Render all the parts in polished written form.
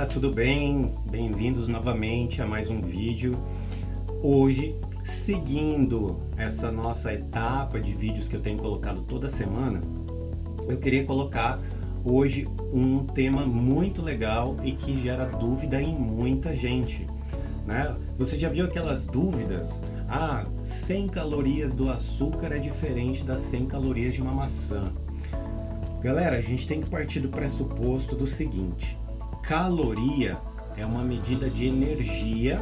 tudo bem? Bem-vindos novamente a mais um vídeo. Hoje, seguindo essa nossa etapa de vídeos que eu tenho colocado toda semana, eu queria colocar hoje um tema muito legal e que gera dúvida em muita gente, né? Você já viu aquelas dúvidas? 100 calorias do açúcar é diferente das 100 calorias de uma maçã. Galera, a gente tem que partir do pressuposto do seguinte: caloria é uma medida de energia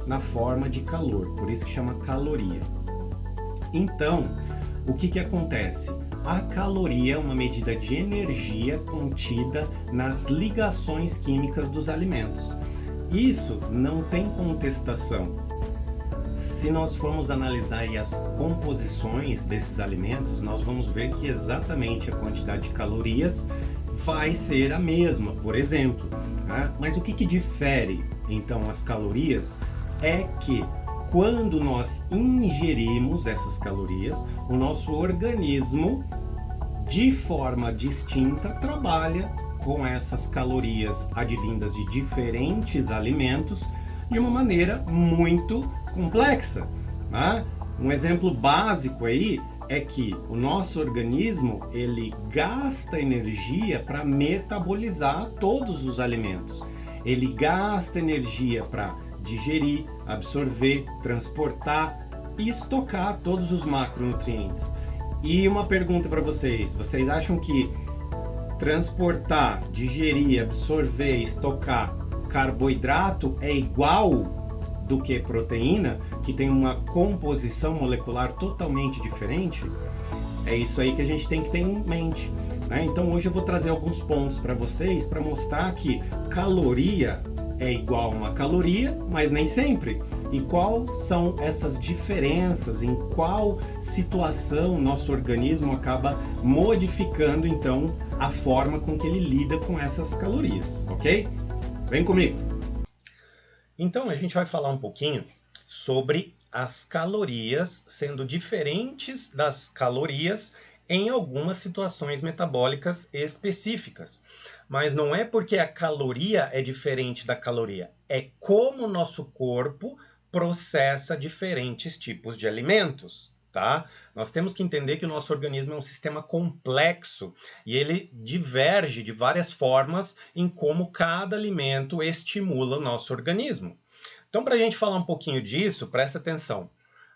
na forma de calor, por isso que chama caloria. Então, o que acontece? A caloria é uma medida de energia contida nas ligações químicas dos alimentos. Isso não tem contestação. Se nós formos analisar aí as composições desses alimentos, nós vamos ver que exatamente a quantidade de calorias vai ser a mesma, por exemplo. Né? Mas o que difere, então, as calorias é que quando nós ingerimos essas calorias, o nosso organismo, de forma distinta, trabalha com essas calorias advindas de diferentes alimentos de uma maneira muito complexa. Né? Um exemplo básico aí é que o nosso organismo ele gasta energia para metabolizar todos os alimentos. Ele gasta energia para digerir, absorver, transportar e estocar todos os macronutrientes. E uma pergunta para vocês: vocês acham que transportar, digerir, absorver, estocar carboidrato é igual do que proteína, que tem uma composição molecular totalmente diferente? É isso aí que a gente tem que ter em mente, né? Então hoje eu vou trazer alguns pontos para vocês para mostrar que caloria é igual a uma caloria, mas nem sempre. E quais são essas diferenças, em qual situação nosso organismo acaba modificando então a forma com que ele lida com essas calorias, ok? Vem comigo! Então a gente vai falar um pouquinho sobre as calorias sendo diferentes das calorias em algumas situações metabólicas específicas. Mas não é porque a caloria é diferente da caloria, é como o nosso corpo processa diferentes tipos de alimentos. Tá? Nós temos que entender que o nosso organismo é um sistema complexo e ele diverge de várias formas em como cada alimento estimula o nosso organismo. Então, para a gente falar um pouquinho disso, presta atenção.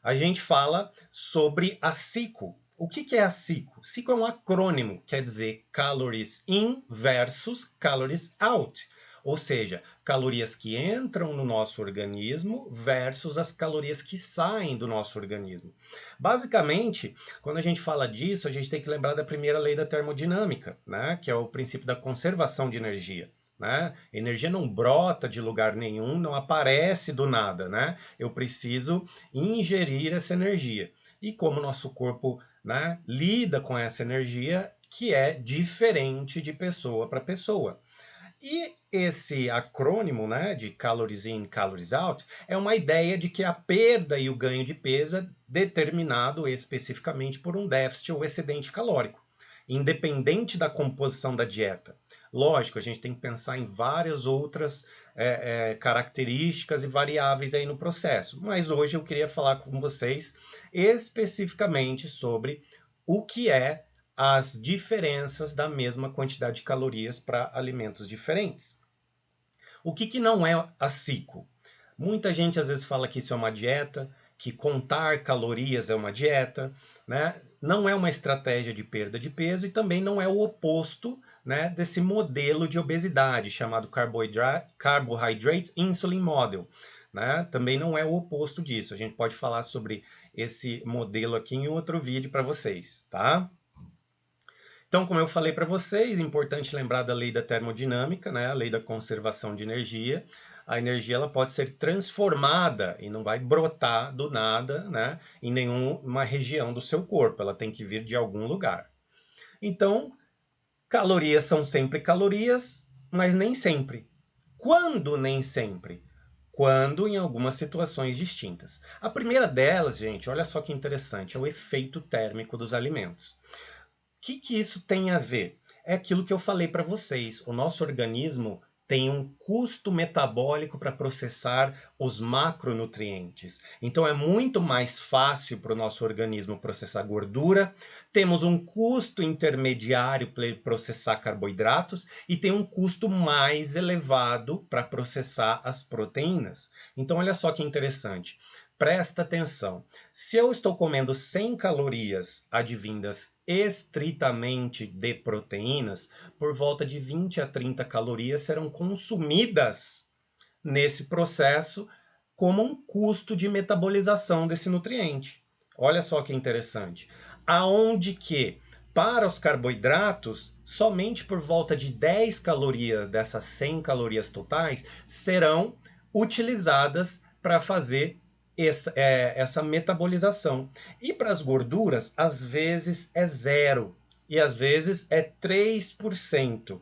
A gente fala sobre a CICO. O que é a CICO? CICO é um acrônimo, quer dizer calories in versus calories out. Ou seja, calorias que entram no nosso organismo versus as calorias que saem do nosso organismo. Basicamente, quando a gente fala disso, a gente tem que lembrar da primeira lei da termodinâmica, né? Que é o princípio da conservação de energia. Né? Energia não brota de lugar nenhum, não aparece do nada. Né? Eu preciso ingerir essa energia. E como o nosso corpo, né, lida com essa energia, que é diferente de pessoa para pessoa. E esse acrônimo, né, de calories in, calories out, é uma ideia de que a perda e o ganho de peso é determinado especificamente por um déficit ou excedente calórico, independente da composição da dieta. Lógico, a gente tem que pensar em várias outras características e variáveis aí no processo, mas hoje eu queria falar com vocês especificamente sobre o que é as diferenças da mesma quantidade de calorias para alimentos diferentes. O que não é a CICO? Muita gente às vezes fala que isso é uma dieta, que contar calorias é uma dieta, né? Não é uma estratégia de perda de peso e também não é o oposto, né, desse modelo de obesidade chamado Carbohydrate Insulin Model. Né? Também não é o oposto disso. A gente pode falar sobre esse modelo aqui em outro vídeo para vocês, tá? Então, como eu falei para vocês, é importante lembrar da lei da termodinâmica, né? A lei da conservação de energia. A energia ela pode ser transformada e não vai brotar do nada, né, em nenhuma região do seu corpo. Ela tem que vir de algum lugar. Então, calorias são sempre calorias, mas nem sempre. Quando nem sempre? Quando em algumas situações distintas. A primeira delas, gente, olha só que interessante, é o efeito térmico dos alimentos. O que isso tem a ver? É aquilo que eu falei para vocês. O nosso organismo tem um custo metabólico para processar os macronutrientes. Então é muito mais fácil para o nosso organismo processar gordura, temos um custo intermediário para processar carboidratos e tem um custo mais elevado para processar as proteínas. Então olha só que interessante. Presta atenção. Se eu estou comendo 100 calorias advindas estritamente de proteínas, por volta de 20 a 30 calorias serão consumidas nesse processo como um custo de metabolização desse nutriente. Olha só que interessante. Aonde que para os carboidratos, somente por volta de 10 calorias dessas 100 calorias totais serão utilizadas para fazer essa metabolização. E para as gorduras, às vezes é zero e às vezes é 3%.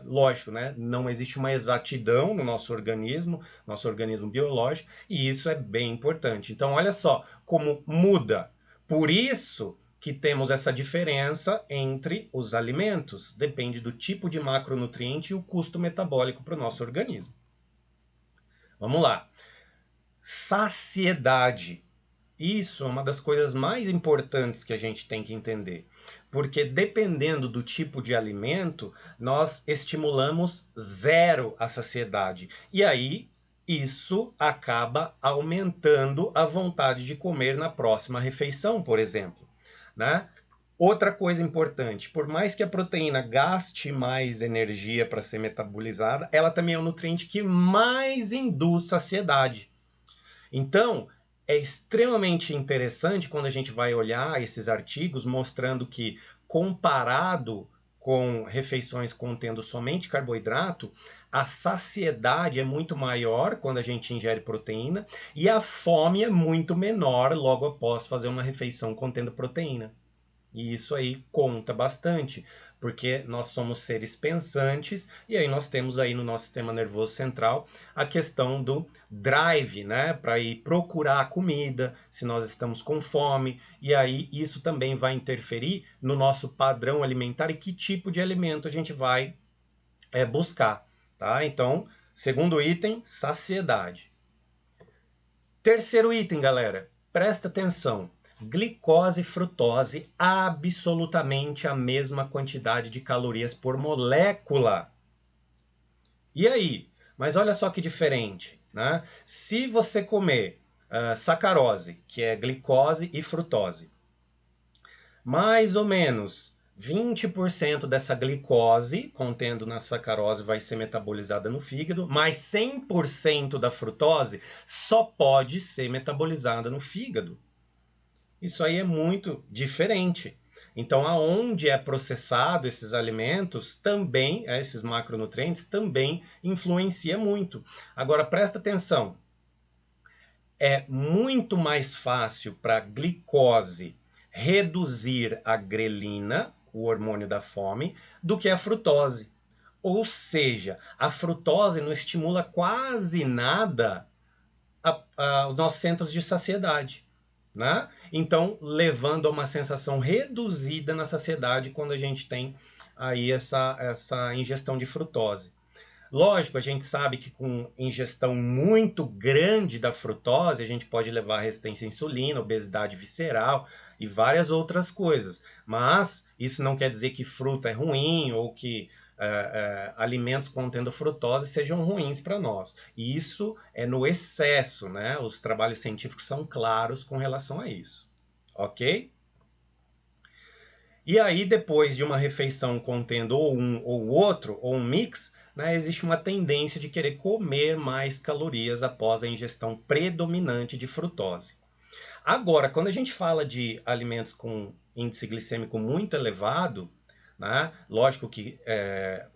Lógico, né? Não existe uma exatidão no nosso organismo biológico, e isso é bem importante. Então, olha só como muda. Por isso que temos essa diferença entre os alimentos. Depende do tipo de macronutriente e o custo metabólico para o nosso organismo. Vamos lá. Saciedade. Isso é uma das coisas mais importantes que a gente tem que entender, porque dependendo do tipo de alimento, nós estimulamos zero a saciedade. E aí, isso acaba aumentando a vontade de comer na próxima refeição, por exemplo, né? Outra coisa importante, por mais que a proteína gaste mais energia para ser metabolizada, ela também é um nutriente que mais induz saciedade. Então, é extremamente interessante quando a gente vai olhar esses artigos mostrando que, comparado com refeições contendo somente carboidrato, a saciedade é muito maior quando a gente ingere proteína e a fome é muito menor logo após fazer uma refeição contendo proteína. E isso aí conta bastante, porque nós somos seres pensantes e aí nós temos aí no nosso sistema nervoso central a questão do drive, né, para ir procurar a comida, se nós estamos com fome, e aí isso também vai interferir no nosso padrão alimentar e que tipo de alimento a gente vai buscar, tá? Então, segundo item, saciedade. Terceiro item, galera, presta atenção. Glicose e frutose, absolutamente a mesma quantidade de calorias por molécula. E aí? Mas olha só que diferente, né? Se você comer sacarose, que é glicose e frutose, mais ou menos 20% dessa glicose contendo na sacarose vai ser metabolizada no fígado, mas 100% da frutose só pode ser metabolizada no fígado. Isso aí é muito diferente. Então, aonde é processado esses alimentos, também, esses macronutrientes, também influencia muito. Agora, presta atenção. É muito mais fácil para a glicose reduzir a grelina, o hormônio da fome, do que a frutose. Ou seja, a frutose não estimula quase nada os nossos centros de saciedade. Né? Então, levando a uma sensação reduzida na saciedade quando a gente tem aí essa ingestão de frutose. Lógico, a gente sabe que com ingestão muito grande da frutose, a gente pode levar a resistência à insulina, obesidade visceral e várias outras coisas. Mas isso não quer dizer que fruta é ruim ou que alimentos contendo frutose sejam ruins para nós. Isso é no excesso, né? Os trabalhos científicos são claros com relação a isso. Ok? E aí, depois de uma refeição contendo ou um ou outro, ou um mix, né, existe uma tendência de querer comer mais calorias após a ingestão predominante de frutose. Agora, quando a gente fala de alimentos com índice glicêmico muito elevado, né? Lógico que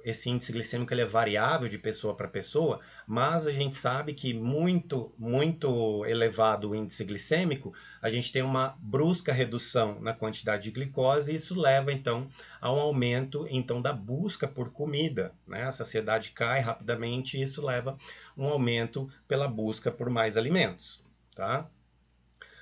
esse índice glicêmico ele é variável de pessoa para pessoa, mas a gente sabe que muito elevado o índice glicêmico, a gente tem uma brusca redução na quantidade de glicose e isso leva então a um aumento então da busca por comida, né? A saciedade cai rapidamente e isso leva um aumento pela busca por mais alimentos, tá?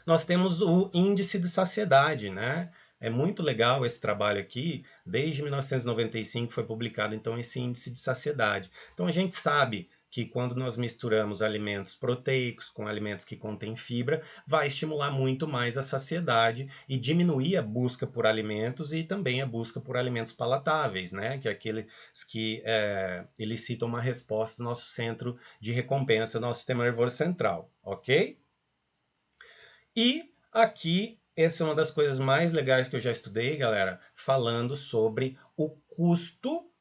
Nós temos o índice de saciedade, né? É muito legal esse trabalho aqui, desde 1995 foi publicado então esse índice de saciedade. Então a gente sabe que quando nós misturamos alimentos proteicos com alimentos que contêm fibra, vai estimular muito mais a saciedade e diminuir a busca por alimentos e também a busca por alimentos palatáveis, né? Que é aqueles que elicitam uma resposta do nosso centro de recompensa, do nosso sistema nervoso central, ok? E aqui, essa é uma das coisas mais legais que eu já estudei, galera, falando sobre o custo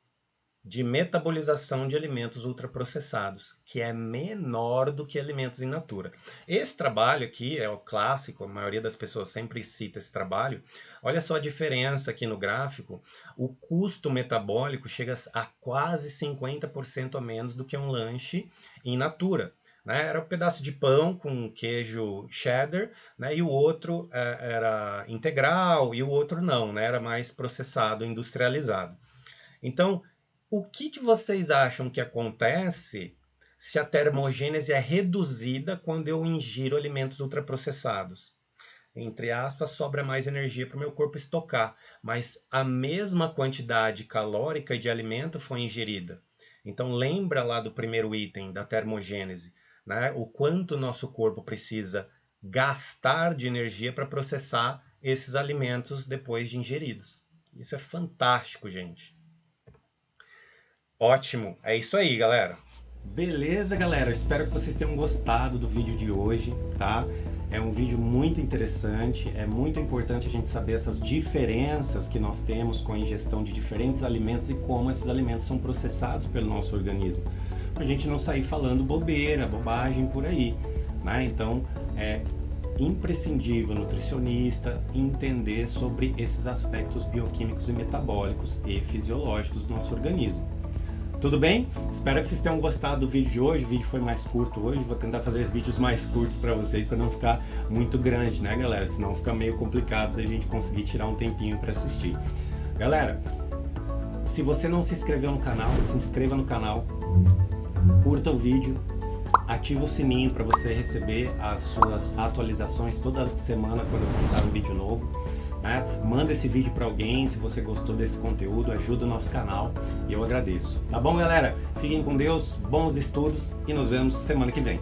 de metabolização de alimentos ultraprocessados, que é menor do que alimentos in natura. Esse trabalho aqui é o clássico, a maioria das pessoas sempre cita esse trabalho. Olha só a diferença aqui no gráfico. O custo metabólico chega a quase 50% a menos do que um lanche in natura. Né? Era um pedaço de pão com queijo cheddar, né? E o outro era integral e o outro não, né? Era mais processado, industrializado. Então, o que vocês acham que acontece se a termogênese é reduzida quando eu ingiro alimentos ultraprocessados? Entre aspas, sobra mais energia para o meu corpo estocar, mas a mesma quantidade calórica de alimento foi ingerida. Então lembra lá do primeiro item da termogênese, né? O quanto o nosso corpo precisa gastar de energia para processar esses alimentos depois de ingeridos. Isso é fantástico, gente. Ótimo, é isso aí, galera. Beleza, galera? Eu espero que vocês tenham gostado do vídeo de hoje, tá? É um vídeo muito interessante, é muito importante a gente saber essas diferenças que nós temos com a ingestão de diferentes alimentos e como esses alimentos são processados pelo nosso organismo. Pra gente não sair falando bobeira, bobagem por aí, né? Então, é imprescindível nutricionista entender sobre esses aspectos bioquímicos e metabólicos e fisiológicos do nosso organismo. Tudo bem? Espero que vocês tenham gostado do vídeo de hoje. O vídeo foi mais curto hoje. Vou tentar fazer vídeos mais curtos para vocês, para não ficar muito grande, né, galera? Senão fica meio complicado da gente conseguir tirar um tempinho para assistir. Galera, se você não se inscreveu no canal, se inscreva no canal, curta o vídeo, ativa o sininho para você receber as suas atualizações toda semana quando eu postar um vídeo novo. Né? Manda esse vídeo para alguém se você gostou desse conteúdo, ajuda o nosso canal e eu agradeço. Tá bom, galera? Fiquem com Deus, bons estudos e nos vemos semana que vem.